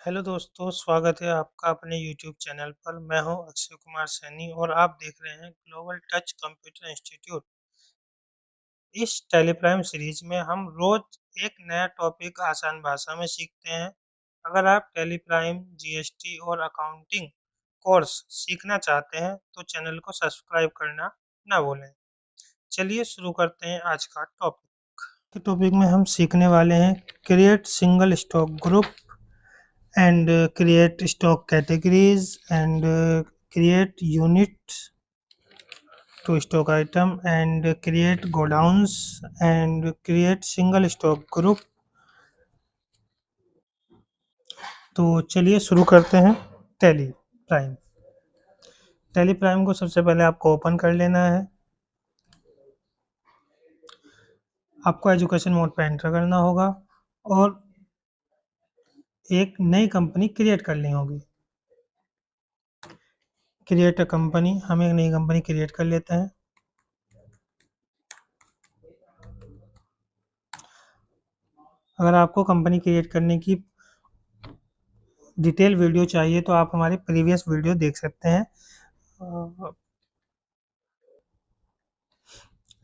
Hello दोस्तों, स्वागत है आपका अपने यूट्यूब चैनल पर। मैं हूं अक्षय कुमार सैनी और आप देख रहे हैं ग्लोबल टच कंप्यूटर इंस्टीट्यूट। इस टेलीप्राइम सीरीज में हम रोज एक नया टॉपिक आसान भाषा में सीखते हैं। अगर आप टेलीप्राइम, जीएसटी और अकाउंटिंग कोर्स सीखना चाहते हैं तो चैनल को सब्सक्राइब करना ना भूलें। चलिए शुरू करते हैं आज का टॉपिक। के टॉपिक में हम सीखने वाले हैं create single stock group and create stock categories and create units to stock item and create godowns and create single stock group। तो चलिए शुरू करते हैं। टैली प्राइम टैली प्राइम को सबसे पहले आपको ओपन कर लेना है। आपको एजुकेशन मोड पे एंटर करना होगा और एक नई कंपनी क्रिएट करनी होगी। क्रिएट अ कंपनी, हम एक नई कंपनी क्रिएट कर लेते हैं। अगर आपको कंपनी क्रिएट करने की डिटेल वीडियो चाहिए तो आप हमारे प्रीवियस वीडियो देख सकते हैं।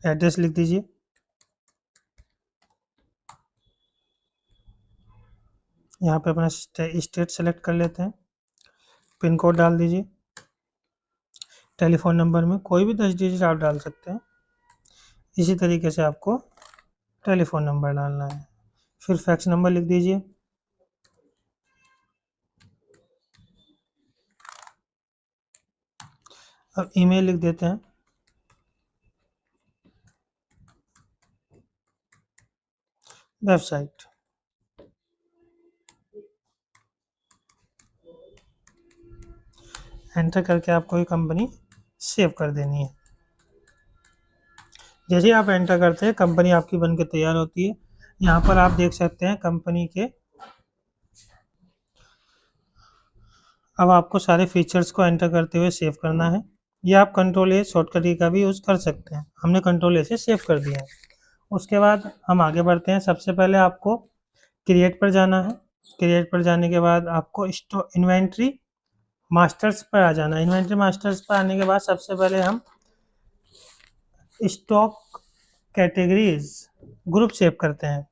एड्रेस लिख दीजिए। यहाँ पे अपना स्टेट सेलेक्ट कर लेते हैं। पिन कोड डाल दीजिए। टेलीफोन नंबर में कोई भी 10 डिजिट आप डाल सकते हैं। इसी तरीके से आपको टेलीफोन नंबर डालना है। फिर फैक्स नंबर लिख दीजिए। अब ईमेल लिख देते हैं। वेबसाइट, एंटर करके आपको ये कंपनी सेव कर देनी है। जैसे ही आप एंटर करते हैं कंपनी आपकी बनके तैयार होती है। यहाँ पर आप देख सकते हैं कंपनी के। अब आपको सारे फीचर्स को एंटर करते हुए सेव करना है। ये आप कंट्रोल ए शॉर्टकट की का भी यूज़ कर सकते हैं। हमने कंट्रोल ए से सेव कर दिया है। उसके बाद हम आगे बढ़ते हैं। सबसे पहले आपको क्रिएट पर जाना है। क्रिएट पर जाने के बाद आपको इन्वेंट्री मास्टर्स पर आ जाना है। इन्वेंट्री मास्टर्स पर आने के बाद सबसे पहले हम स्टॉक कैटेगरीज ग्रुप सेव करते हैं।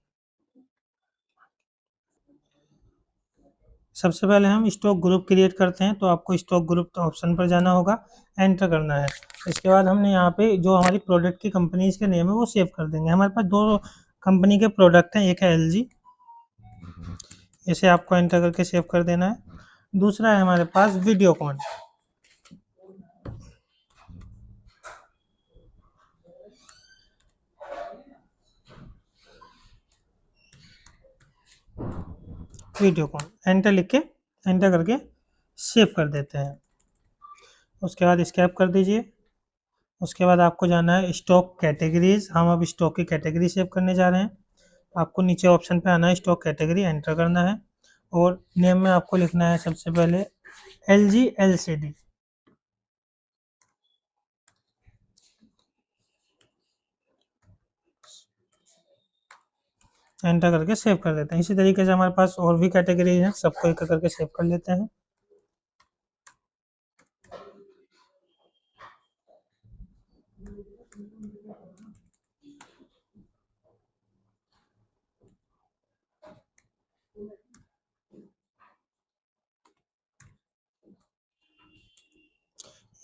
सबसे पहले हम स्टॉक ग्रुप क्रिएट करते हैं, तो आपको स्टॉक ग्रुप ऑप्शन पर जाना होगा, एंटर करना है। इसके बाद हमने यहाँ पे जो हमारी प्रोडक्ट की कंपनीज के नेम है वो सेव कर देंगे। हमारे पास दो कंपनी के प्रोडक्ट हैं, एक है एलजी, इसे आपको एंटर करके सेव कर देना है। दूसरा है हमारे पास वीडियोकॉन। वीडियोकॉन एंटर लिख के एंटर करके सेव कर देते हैं। उसके बाद स्कैप कर दीजिए। उसके बाद आपको जाना है स्टॉक कैटेगरीज। हम अब स्टॉक की कैटेगरी सेव करने जा रहे हैं। आपको नीचे ऑप्शन पे आना है, स्टॉक कैटेगरी एंटर करना है और नेम में आपको लिखना है सबसे पहले एलजी एलसीडी। एंटर करके सेव कर देते हैं। इसी तरीके से हमारे पास और भी कैटेगरी हैं, सबको एक करके सेव कर लेते हैं।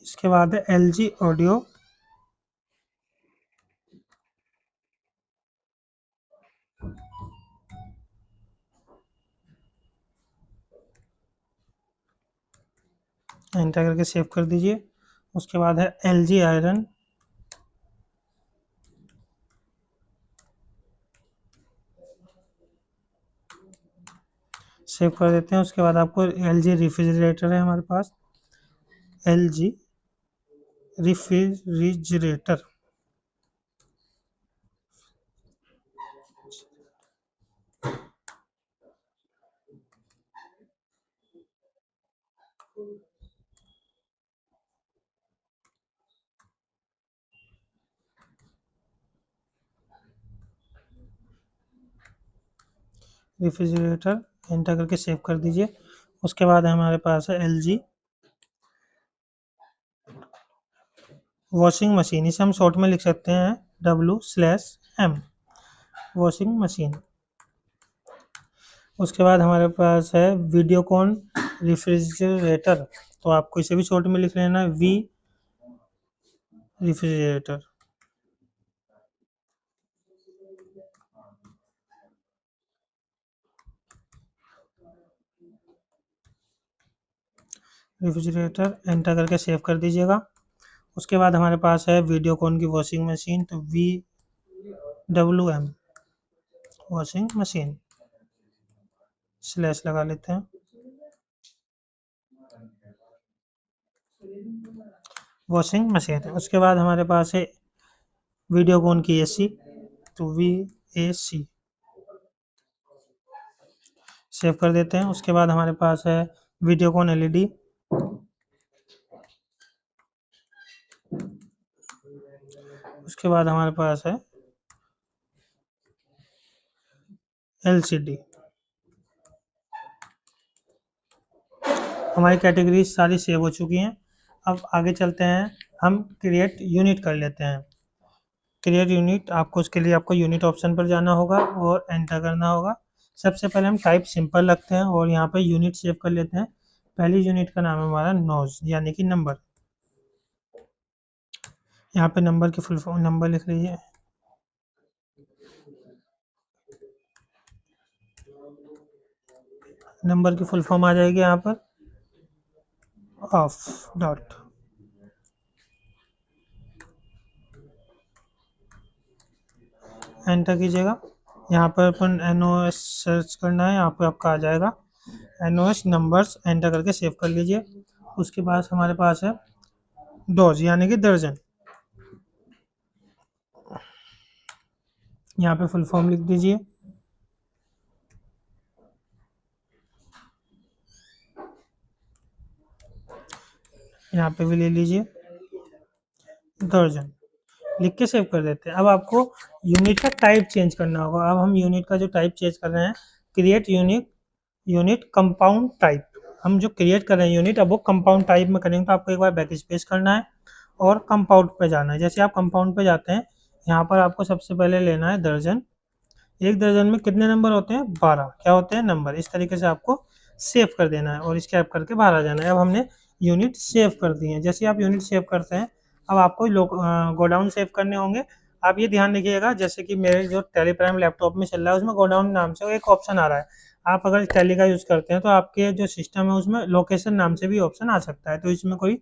इसके बाद है एलजी ऑडियो। एंटर करके सेव कर दीजिए। उसके बाद है एलजी आयरन। सेव कर देते हैं। उसके बाद आपको एलजी रेफ्रिजरेटर है हमारे पास, एलजी रेफ्रिजरेटर। रेफ्रिजरेटर एंटर करके सेव कर दीजिए। उसके बाद हमारे पास है LG वॉशिंग मशीन, इसे हम शॉर्ट में लिख सकते हैं W/M वॉशिंग मशीन। उसके बाद हमारे पास है वीडियोकॉन रेफ्रिजरेटर, तो आपको इसे भी शॉर्ट में लिख लेना है V रेफ्रिजरेटर। रेफ्रिजरेटर एंटर करके सेव कर दीजिएगा। उसके बाद हमारे पास है वीडियोकॉन की वॉशिंग मशीन, तो VWM वॉशिंग मशीन स्लैश लगा लेते हैं। Washing machine. उसके बाद हमारे पास है वीडियोकॉन की AC, तो VAC सेव कर देते हैं। उसके बाद हमारे पास है वीडियोकॉन LED, उसके बाद हमारे पास है LCD। हमारी कैटेगरी सारी सेव हो चुकी हैं। अब आगे चलते हैं, हम क्रिएट यूनिट कर लेते हैं। क्रिएट यूनिट, आपको उसके लिए आपको यूनिट ऑप्शन पर जाना होगा और एंटर करना होगा। सबसे पहले हम टाइप सिंपल रखते हैं और यहाँ पे यूनिट सेव कर लेते हैं। पहली यूनिट का नाम है हमारा नोज यानी कि नंबर। यहाँ पे नंबर की फुल फॉर्म नंबर लिख लीजिए। नंबर की फुल फॉर्म आ जाएगी यहाँ पर ऑफ डॉट। एंटर कीजिएगा। यहाँ पर अपन NOS सर्च करना है, यहाँ पे आपका आ जाएगा NOS नंबर्स। एंटर करके सेव कर लीजिए। उसके बाद हमारे पास है डोज यानी कि दर्जन। यहाँ पे फुल फॉर्म लिख दीजिए। यहाँ पे भी ले लीजिए दर्जन, लिख के सेव कर देते हैं। अब आपको यूनिट का टाइप चेंज करना होगा। अब हम यूनिट का जो टाइप चेंज कर रहे हैं, क्रिएट यूनिट कंपाउंड टाइप। हम जो क्रिएट कर रहे हैं यूनिट, अब वो कंपाउंड टाइप में करेंगे, तो आपको एक बार बैक स्पेस करना है और कंपाउंड पे जाना है। जैसे आप कंपाउंड पे जाते हैं, यहाँ पर आपको सबसे पहले लेना है दर्जन। एक दर्जन में कितने नंबर होते हैं? 12। क्या होते हैं? नंबर। इस तरीके से आपको सेव कर देना है और स्कैप करके बाहर आ जाना है। अब हमने यूनिट सेव कर दी है। जैसे आप यूनिट सेव करते हैं, अब आपको गोडाउन सेव करने होंगे। आप ये ध्यान रखिएगा, जैसे कि मेरे जो टैली प्राइम लैपटॉप में चल रहा है उसमें गोडाउन नाम से एक ऑप्शन आ रहा है। आप अगर टैली का यूज़ करते हैं तो आपके जो सिस्टम है उसमें लोकेशन नाम से भी ऑप्शन आ सकता है, तो इसमें कोई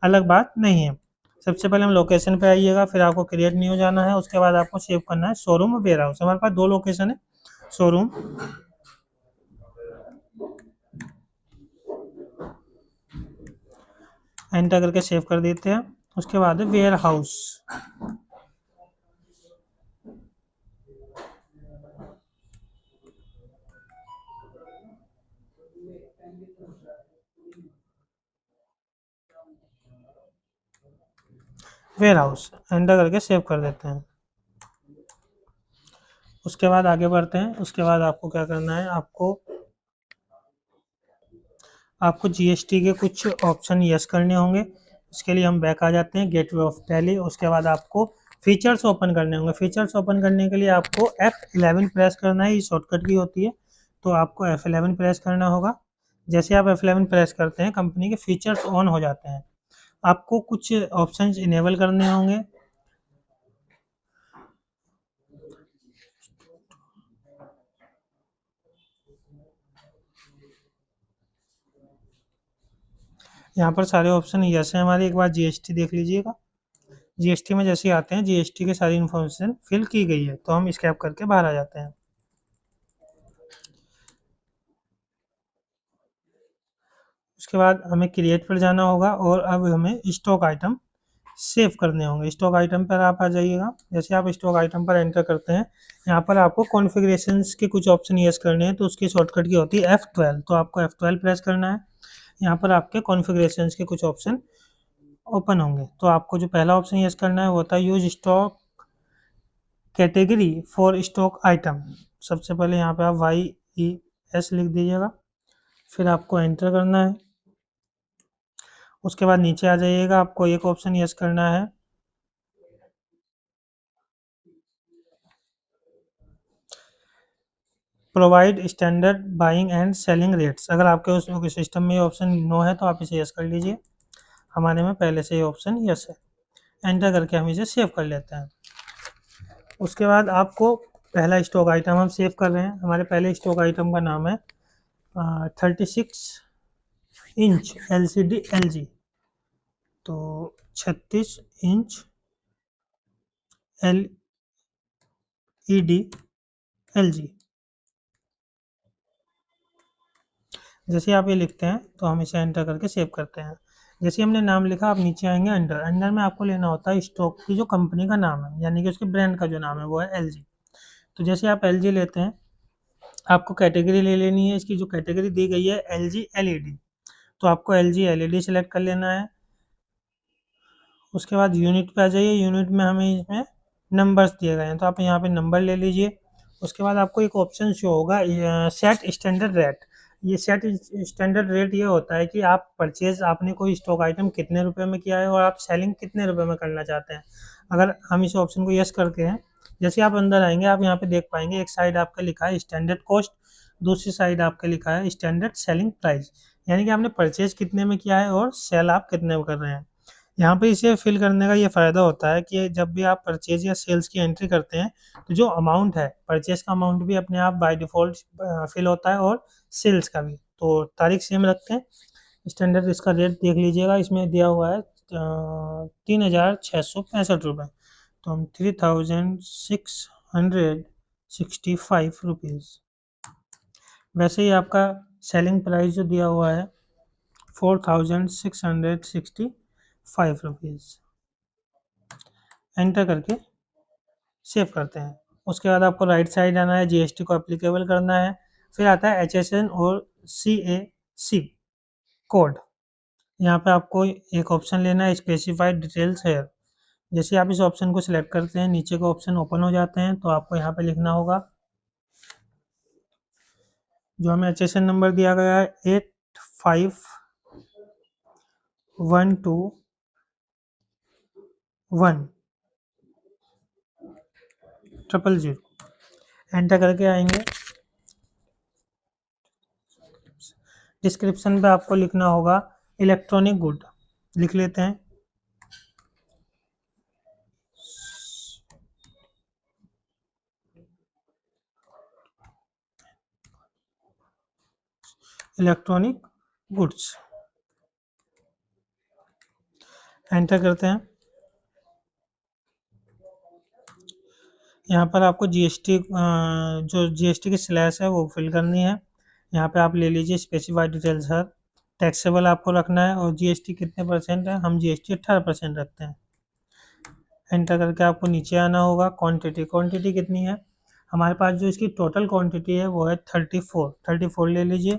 अलग बात नहीं है। सबसे पहले हम लोकेशन पे आइएगा, फिर आपको क्रिएट न्यू जाना है। उसके बाद आपको सेव करना है शोरूम और वेयर हाउस। हमारे पास दो लोकेशन है, शोरूम एंटर करके सेव कर देते हैं। उसके बाद है warehouse. Warehouse enter करके सेव कर देते हैं। उसके बाद आगे बढ़ते हैं। उसके बाद आपको क्या करना है, आपको GST के कुछ ऑप्शन यस करने होंगे। उसके लिए हम बैक आ जाते हैं, गेटवे ऑफ टैली। उसके बाद आपको फीचर्स ओपन करने होंगे। फीचर्स ओपन करने के लिए आपको F11 प्रेस करना है, ये शॉर्टकट की होती है, तो आपको F11 प्रेस करना होगा। जैसे आप F11 प्रेस करते हैं, कंपनी के फीचर्स ऑन हो जाते हैं। आपको कुछ ऑप्शंस इनेबल करने होंगे। यहाँ पर सारे ऑप्शन यस है हमारे। एक बार GST देख लीजिएगा। GST में जैसे आते हैं, GST की सारी इन्फॉर्मेशन फिल की गई है, तो हम स्कैप करके बाहर आ जाते हैं। उसके बाद हमें क्रिएट पर जाना होगा और अब हमें स्टॉक आइटम सेव करने होंगे। स्टॉक आइटम पर आप आ जाइएगा। जैसे आप स्टॉक आइटम पर एंटर करते हैं, यहाँ पर आपको कॉन्फ़िगरेशंस के कुछ ऑप्शन यस करने हैं, तो उसकी शॉर्टकट की होती है F12, तो आपको F12 प्रेस करना है। यहाँ पर आपके कॉन्फ़िगरेशंस के कुछ ऑप्शन ओपन होंगे, तो आपको जो पहला ऑप्शन यस करना है वो होता है use stock category for stock item. सबसे पहले यहाँ पे आप YES लिख दीजिएगा। फिर आपको एंटर करना है। उसके बाद नीचे आ जाइएगा, आपको एक ऑप्शन यस करना है। Provide standard buying and selling rates. अगर आपके उस सिस्टम में ये ऑप्शन नो है तो आप इसे यस कर लीजिए। हमारे में पहले से ये ऑप्शन यस है। एंटर करके हम इसे सेव कर लेते हैं। उसके बाद आपको पहला स्टॉक आइटम हम सेव कर रहे हैं। हमारे पहले स्टॉक आइटम का नाम है 36 इंच LCD LG। तो 36 इंच LED LG। जैसे आप ये लिखते हैं तो हम इसे एंटर करके सेव करते हैं। जैसे हमने नाम लिखा, आप नीचे आएंगे अंडर। अंडर में आपको लेना होता है स्टॉक की जो कंपनी का नाम है, यानी कि उसके ब्रांड का जो नाम है वो है LG। तो जैसे आप LG लेते हैं, आपको कैटेगरी ले लेनी है। इसकी जो कैटेगरी दी गई है LG LED, तो आपको LG LED सेलेक्ट कर लेना है। उसके बाद यूनिट पे आ जाइए। यूनिट में हमें इसमें नंबर्स दिए गए हैं, तो आप यहाँ पे नंबर ले लीजिए। उसके बाद आपको एक ऑप्शन शो होगा सेट स्टैंडर्ड रेट। ये सेट स्टैंडर्ड रेट ये होता है कि आप परचेज, आपने कोई स्टॉक आइटम कितने रुपए में किया है और आप सेलिंग कितने रुपए में करना चाहते हैं। अगर हम इस ऑप्शन को यस करते हैं, जैसे आप अंदर आएंगे आप यहाँ पे देख पाएंगे एक साइड आपका लिखा है स्टैंडर्ड कॉस्ट, दूसरी साइड आपका लिखा है स्टैंडर्ड सेलिंग प्राइस, यानी कि आपने परचेज कितने में किया है और सेल आप कितने में कर रहे हैं। यहाँ पे इसे फिल करने का ये फ़ायदा होता है कि जब भी आप परचेज या सेल्स की एंट्री करते हैं, तो जो अमाउंट है परचेज का अमाउंट भी अपने आप बाय डिफ़ॉल्ट फिल होता है और सेल्स का भी। तो तारीख सेम रखते हैं। स्टैंडर्ड इसका रेट देख लीजिएगा, इसमें दिया हुआ है 3665 रुपये। तो हम 3665 रुपीज़। वैसे ही आपका सेलिंग प्राइस जो दिया हुआ है 4665 रुपीज़। एंटर करके सेव करते हैं। उसके बाद आपको राइट साइड आना है, GST को एप्लीकेबल करना है। फिर आता है HSN और CAC कोड। यहाँ पे आपको एक ऑप्शन लेना है स्पेसिफाइड डिटेल्स है। जैसे आप इस ऑप्शन को सिलेक्ट करते हैं, नीचे के ऑप्शन ओपन हो जाते हैं, तो आपको यहाँ पे लिखना होगा जो हमें HSN नंबर दिया गया है 8512100000। एंटर करके आएंगे। डिस्क्रिप्शन पे आपको लिखना होगा इलेक्ट्रॉनिक गुड, लिख लेते हैं। इलेक्ट्रॉनिक गुड्स एंटर करते हैं। यहाँ पर आपको GST जो GST की स्लैश है वो फिल करनी है। यहाँ पे आप ले लीजिए स्पेसिफाइड डिटेल्स सर। टैक्सेबल आपको रखना है और GST कितने परसेंट है, हम GST 18% रखते हैं। एंटर करके आपको नीचे आना होगा। क्वांटिटी कितनी है, हमारे पास जो इसकी टोटल क्वांटिटी है वो है 34 ले लीजिए।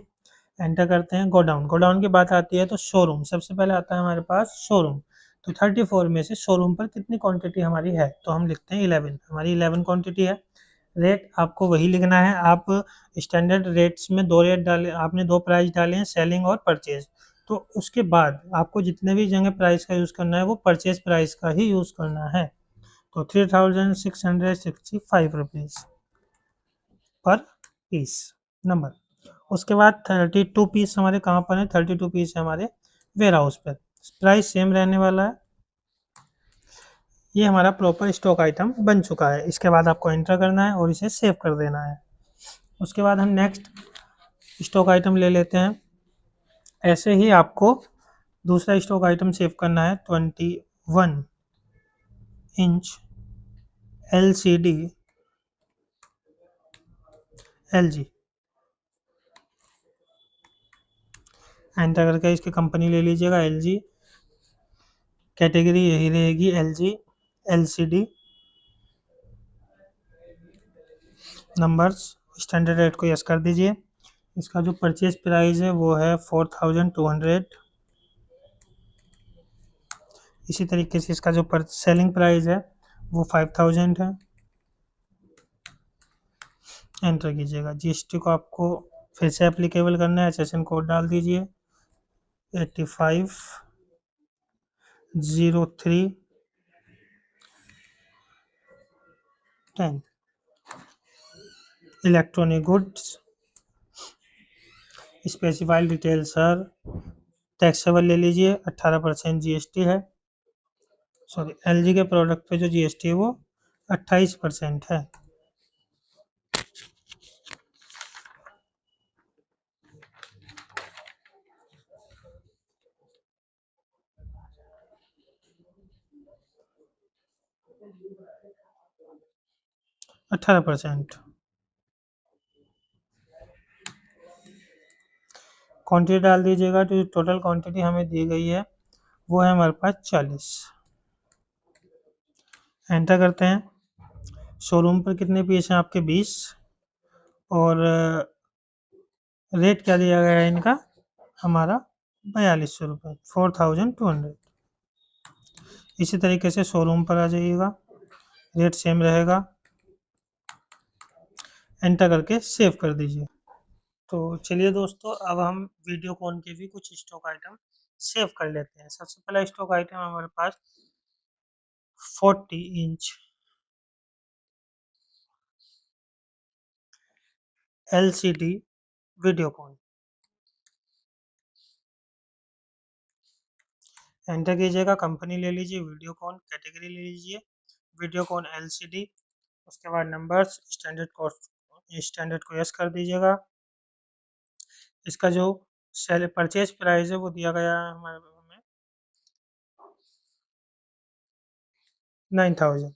एंटर करते हैं। गोडाउन की बात आती है तो शोरूम सबसे पहले आता है हमारे पास शोरूम। तो 34 में से शोरूम पर कितनी क्वांटिटी हमारी है, तो हम लिखते हैं 11। हमारी 11 क्वांटिटी है। रेट आपको वही लिखना है। आप स्टैंडर्ड रेट्स में दो रेट डाले, आपने दो प्राइस डाले हैं, सेलिंग और परचेज। तो उसके बाद आपको जितने भी जगह प्राइस का यूज़ करना है वो परचेज प्राइस का ही यूज़ करना है। तो 3665 रुपीज़ पर पीस नंबर। उसके बाद 32 पीस हमारे कहाँ पर है, 32 पीस है हमारे वेयर हाउस पर। प्राइस सेम रहने वाला है। ये हमारा प्रॉपर स्टॉक आइटम बन चुका है। इसके बाद आपको एंटर करना है और इसे सेव कर देना है। उसके बाद हम नेक्स्ट स्टॉक आइटम ले लेते हैं। ऐसे ही आपको दूसरा स्टॉक आइटम सेव करना है 21 इंच LCD LG। एंटर करके इसकी कंपनी ले लीजिएगा LG, कैटेगरी यही रहेगी LG LCD। Numbers standard rate को यस कर दीजिए। इसका जो परचेज प्राइस है वो है 4200। इसी तरीके से इसका जो सेलिंग प्राइस है वो 5000 है। एंटर कीजिएगा। GST को आपको फिर से एप्लीकेबल करना है, एचएसएन कोड डाल दीजिए 850310। Electronic goods, specified detail sir, taxable ले लीजिए, 18% जीएसटी है। सॉरी, एलजी के प्रोडक्ट पे जो जीएसटी है वो 28% है। अठारह परसेंट। क्वांटिटी डाल दीजिएगा, तो टोटल क्वांटिटी हमें दी गई है वो है हमारे पास 40। एंटर करते हैं। शोरूम पर कितने पीस हैं आपके? 20। और रेट क्या दिया गया है इनका? हमारा 4200 रुपये, 4200। इसी तरीके से शोरूम पर आ जाइएगा, रेट सेम रहेगा, एंटर करके सेव कर दीजिए। तो चलिए दोस्तों, अब हम वीडियोकॉन के भी कुछ स्टॉक आइटम सेव कर लेते हैं। सबसे पहला स्टॉक आइटम हमारे पास 40 इंच एलसीडी वीडियोकॉन। एंटर कीजिएगा, कंपनी ले लीजिए वीडियोकॉन, कैटेगरी ले लीजिए वीडियोकॉन एलसीडी, उसके बाद नंबर्स, स्टैंडर्ड को यस कर दीजिएगा। इसका जो सेल परचेज प्राइस है वो दिया गया है हमारे हमें 9000।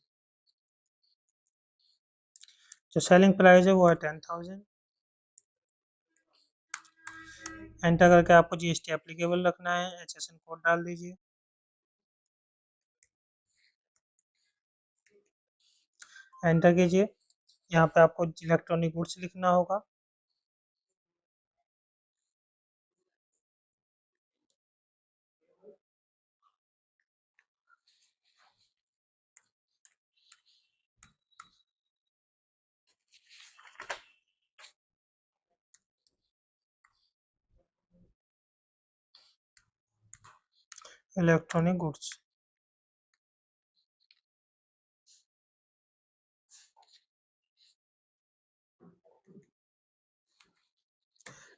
जो सेलिंग प्राइस है वो है 10000। एंटर करके आपको जीएसटी एप्लीकेबल रखना है, एचएसएन कोड डाल दीजिए। एंटर कीजिए, यहाँ पे आपको इलेक्ट्रॉनिक गुड्स लिखना होगा। इलेक्ट्रॉनिक गुड्स,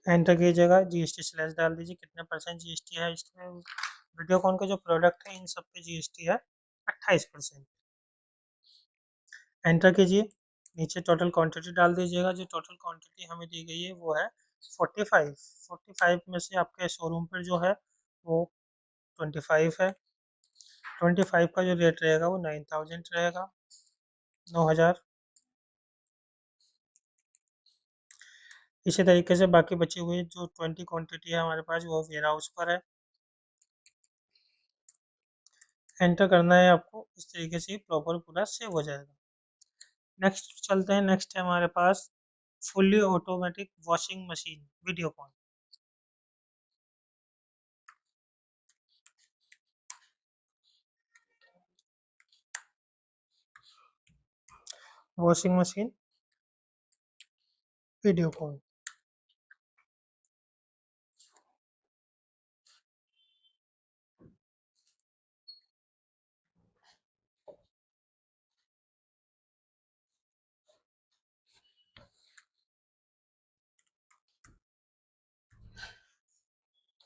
एंटर कीजिएगा, जीएसटी स्लैश डाल दीजिए, कितने परसेंट जीएसटी है इसमें। वीडियोकॉन के जो प्रोडक्ट है इन सब पे जीएसटी है 28%। एंटर कीजिए, नीचे टोटल क्वांटिटी डाल दीजिएगा। जो टोटल क्वांटिटी हमें दी गई है वो है 45। 45 में से आपके शोरूम पर जो है वो 25 है। 25 का जो रेट रहेगा वो 9000 रहेगा, 9000। इसी तरीके से बाकी बची हुई जो 20 क्वांटिटी है हमारे पास वो वेयर हाउस पर है। एंटर करना है आपको, इस तरीके से प्रॉपर पूरा सेव हो जाएगा। नेक्स्ट चलते हैं, नेक्स्ट है हमारे पास fully automatic washing machine Videocon. Washing machine Videocon,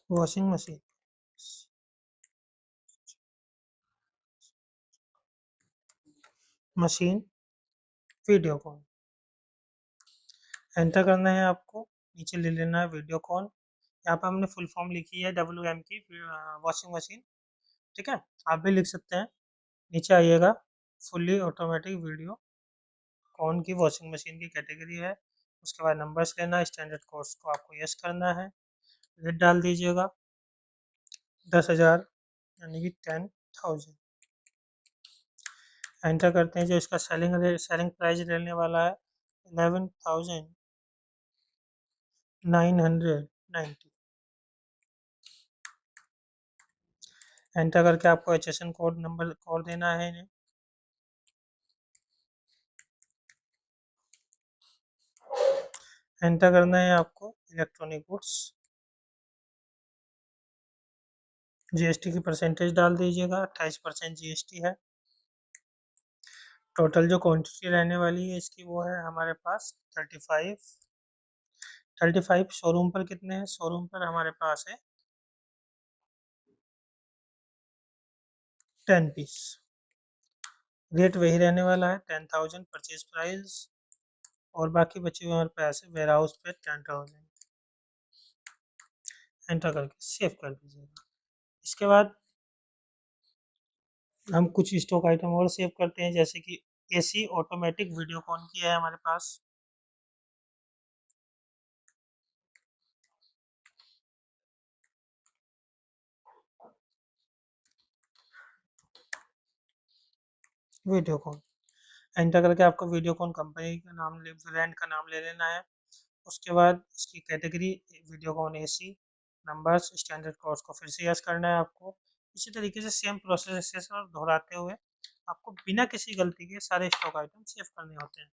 washing machine machine Videocon. Enter करना है आपको, नीचे ले लेना है वीडियोकॉन। यहाँ पे हमने फुल फॉर्म लिखी है WM की, वॉशिंग मशीन। ठीक है, आप भी लिख सकते हैं। नीचे आइएगा, फुल्ली ऑटोमेटिक वीडियो कौन की वॉशिंग मशीन की कैटेगरी है, उसके बाद नंबर्स लेना, स्टैंडर्ड कोर्स को आपको यस करना है, रेट डाल दीजिएगा 10,000 यानी कि 10,000। एंटर करते हैं, जो इसका सेलिंग प्राइस रहने वाला है 11,990। एंटर करके आपको HSN कोड नंबर कोड देना है इन्हें। एंटर करना है आपको, इलेक्ट्रॉनिक गुड्स, जीएसटी की परसेंटेज डाल दीजिएगा, 28% जीएसटी है। टोटल जो क्वांटिटी रहने वाली है इसकी वो है हमारे पास 35। शोरूम पर कितने हैं? शोरूम पर हमारे पास है 10 पीस। रेट वही रहने वाला है 10,000 परचेज प्राइस, और बाकी बचे हुए हमारे पास है वेयर हाउस पे 10,000। एंटर करके सेव कर दीजिएगा। इसके बाद हम कुछ स्टॉक आइटम और सेव करते हैं, जैसे कि एसी ऑटोमेटिक वीडियोकॉन की है हमारे पास। वीडियोकॉन एंटर करके आपको वीडियोकॉन कंपनी का नाम ब्रांड का नाम ले लेना है। उसके बाद इसकी category Videocon AC, numbers, standard cost को फिर से यस करना है आपको। इसी तरीके से सेम प्रोसेस और दोहराते हुए आपको बिना किसी गलती के सारे स्टॉक आइटम सेव करने होते हैं।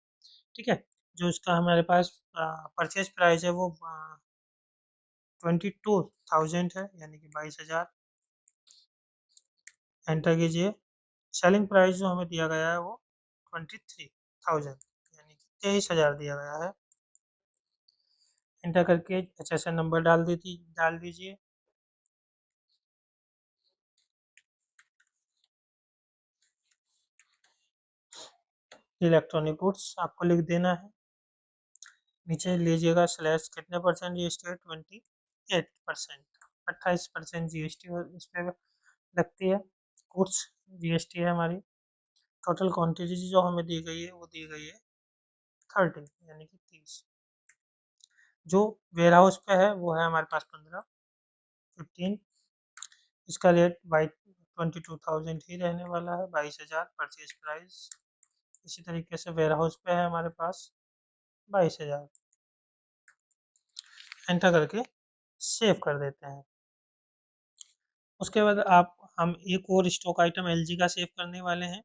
ठीक है। जो इसका हमारे पास परचेज प्राइस है वो 22,000 है, यानी कि 22,000। एंटर कीजिए। सेलिंग प्राइस जो हमें दिया गया है वो 23,000, यानी कि 23,000 दिया गया है। एंटर करके HSN नंबर डाल दीजिए। इलेक्ट्रॉनिक गुड्स आपको लिख देना है। नीचे लीजिएगा स्लैश कितने परसेंट जीएसटी है? 28%। 28% जीएसटी इस पे लगती है। गुड्स जीएसटी है हमारी। टोटल क्वांटिटी जो हमें दी गई है वो दी गई है 30, यानी कि 30। जो वेयर हाउस पे है वो है हमारे पास 15। इसका रेट बाई 22,000 ही रहने वाला है, 22,000 परचेज प्राइस। इसी तरीके से वेयर हाउस पे है हमारे पास 22,000। एंटर करके सेव कर देते हैं। उसके बाद आप हम एक और स्टॉक आइटम एलजी का सेव करने वाले हैं,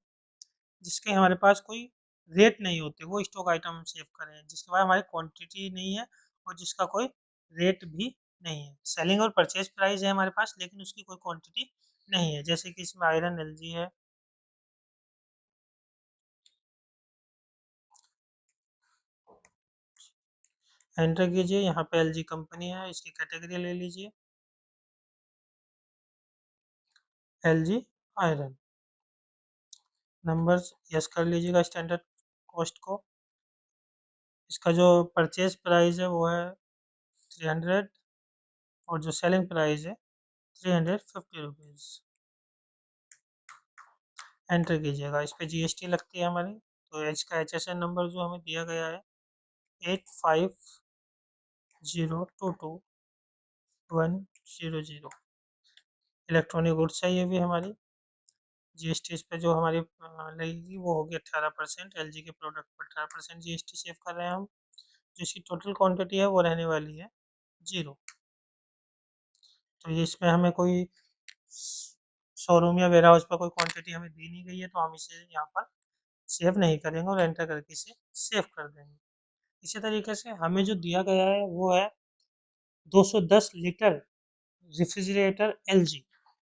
जिसके हमारे पास कोई रेट नहीं होते, वो स्टॉक आइटम हम सेव करें जिसके पास हमारी क्वांटिटी नहीं है और जिसका कोई रेट भी नहीं है। सेलिंग और परचेज प्राइस है हमारे पास, लेकिन उसकी कोई क्वांटिटी नहीं है, जैसे कि इसमें आयरन एलजी है। एंटर कीजिए। यहाँ पे एलजी कंपनी है, इसकी कैटेगरी ले लीजिए एलजी आयरन। नंबर्स यस कर लीजिएगा स्टैंडर्ड कॉस्ट को। इसका जो परचेज प्राइस है वो है 300, और जो सेलिंग प्राइस है 350 रुपीज़। एंटर कीजिएगा। इस पे जीएसटी लगती है हमारी। तो इसका HSN नंबर जो हमें दिया गया है 85022100। इलेक्ट्रॉनिक गुड्स है ये भी हमारी। जीएसटी इस पे जो हमारी लगेगी वो होगी 18%। एलजी के प्रोडक्ट पर 18% जीएसटी सेव कर रहे हैं हम। जो इसकी टोटल क्वांटिटी है वो रहने वाली है 0। तो ये इसमें हमें कोई शोरूम या वेयर हाउस पर कोई क्वांटिटी हमें दी नहीं गई है, तो हम इसे यहाँ पर सेव नहीं करेंगे और एंटर करके इसे सेव कर देंगे। इसी तरीके से हमें जो दिया गया है वो है 210 लीटर रेफ्रिजरेटर एलजी,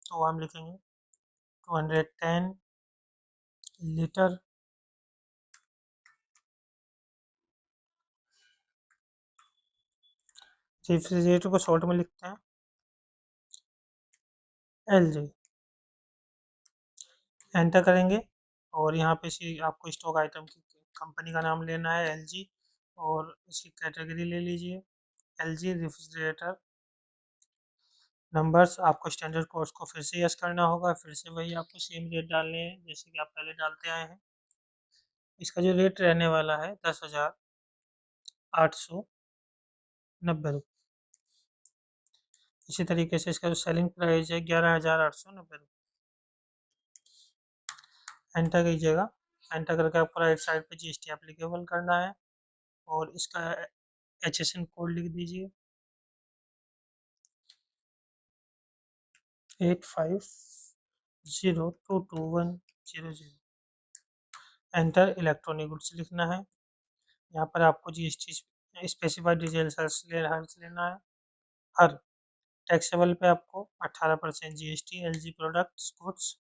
तो हम लिखेंगे 210 लीटर रेफ्रिजरेटर को शॉर्ट में लिखते हैं एलजी। एंटर करेंगे और यहाँ पे आपको स्टॉक आइटम की कंपनी का नाम लेना है एलजी, और इसकी कैटेगरी ले लीजिए एलजी रेफ्रिजरेटर। नंबर्स आपको स्टैंडर्ड कोर्स को फिर से यस करना होगा, फिर से वही आपको सेम रेट डालने हैं जैसे कि आप पहले डालते आए हैं। इसका जो रेट रहने वाला है 10,890 रुपये। इसी तरीके से इसका जो सेलिंग प्राइस है 11,890 रुपये। एंटर कीजिएगा। एंटर करके आपको राइट साइड पे जीएसटी एप्लीकेबल करना है, और इसका HSN कोड लिख दीजिए 85022100। एंटर इलेक्ट्रॉनिक गुड्स लिखना है। यहाँ पर आपको जीएसटी स्पेसिफाइड डिटेल्स हर लेना है। हर टैक्सेबल पे आपको 18% GST, LG products goods.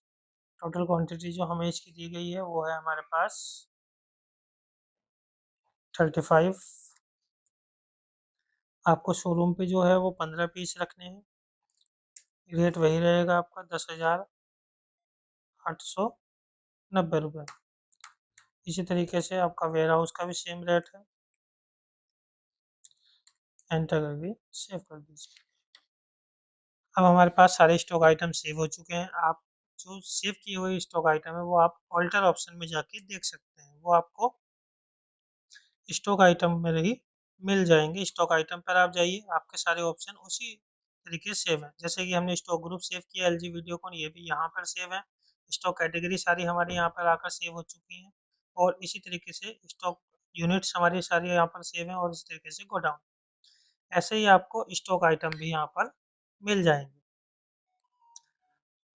Total quantity जो हमें इसकी दी गई है वो है हमारे पास 35। आपको शोरूम पे जो है वो 15 पीस रखने हैं। रेट वही रहेगा आपका 10,890 रुपये। इसी तरीके से आपका वेयर हाउस का भी सेम रेट है। एंटर करके सेव कर दीजिए। अब हमारे पास सारे स्टॉक आइटम सेव हो चुके हैं। आप जो सेव किए हुए स्टॉक आइटम है वो आप ऑल्टर ऑप्शन में जाके देख सकते हैं। वो आपको स्टॉक आइटम में ही मिल जाएंगे। स्टॉक आइटम पर आप जाइए, आपके सारे ऑप्शन उसी तरीके से सेव है। जैसे कि हमने स्टॉक ग्रुप सेव किया एलजी वीडियोकॉन, ये भी यहाँ पर सेव है। स्टॉक कैटेगरी सारी हमारी यहाँ पर आकर सेव हो चुकी हैं। और इसी तरीके से स्टॉक यूनिट्स हमारी सारी यहाँ पर सेव हैं और इस तरीके से गोडाउन। ऐसे ही आपको स्टॉक आइटम भी यहाँ पर मिल जाएंगे।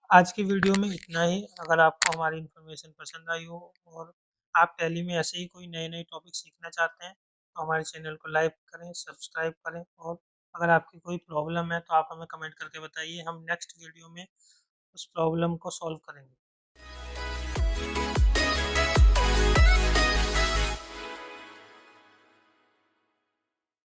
आज की वीडियो में इतना ही। अगर आपको हमारी इन्फॉर्मेशन पसंद आई हो और आप टैली में ऐसे ही कोई नए नए टॉपिक सीखना चाहते हैं तो हमारे चैनल को लाइक करें, सब्सक्राइब करें। और अगर आपकी कोई प्रॉब्लम है तो आप हमें कमेंट करके बताइए, हम नेक्स्ट वीडियो में उस प्रॉब्लम को सॉल्व करेंगे।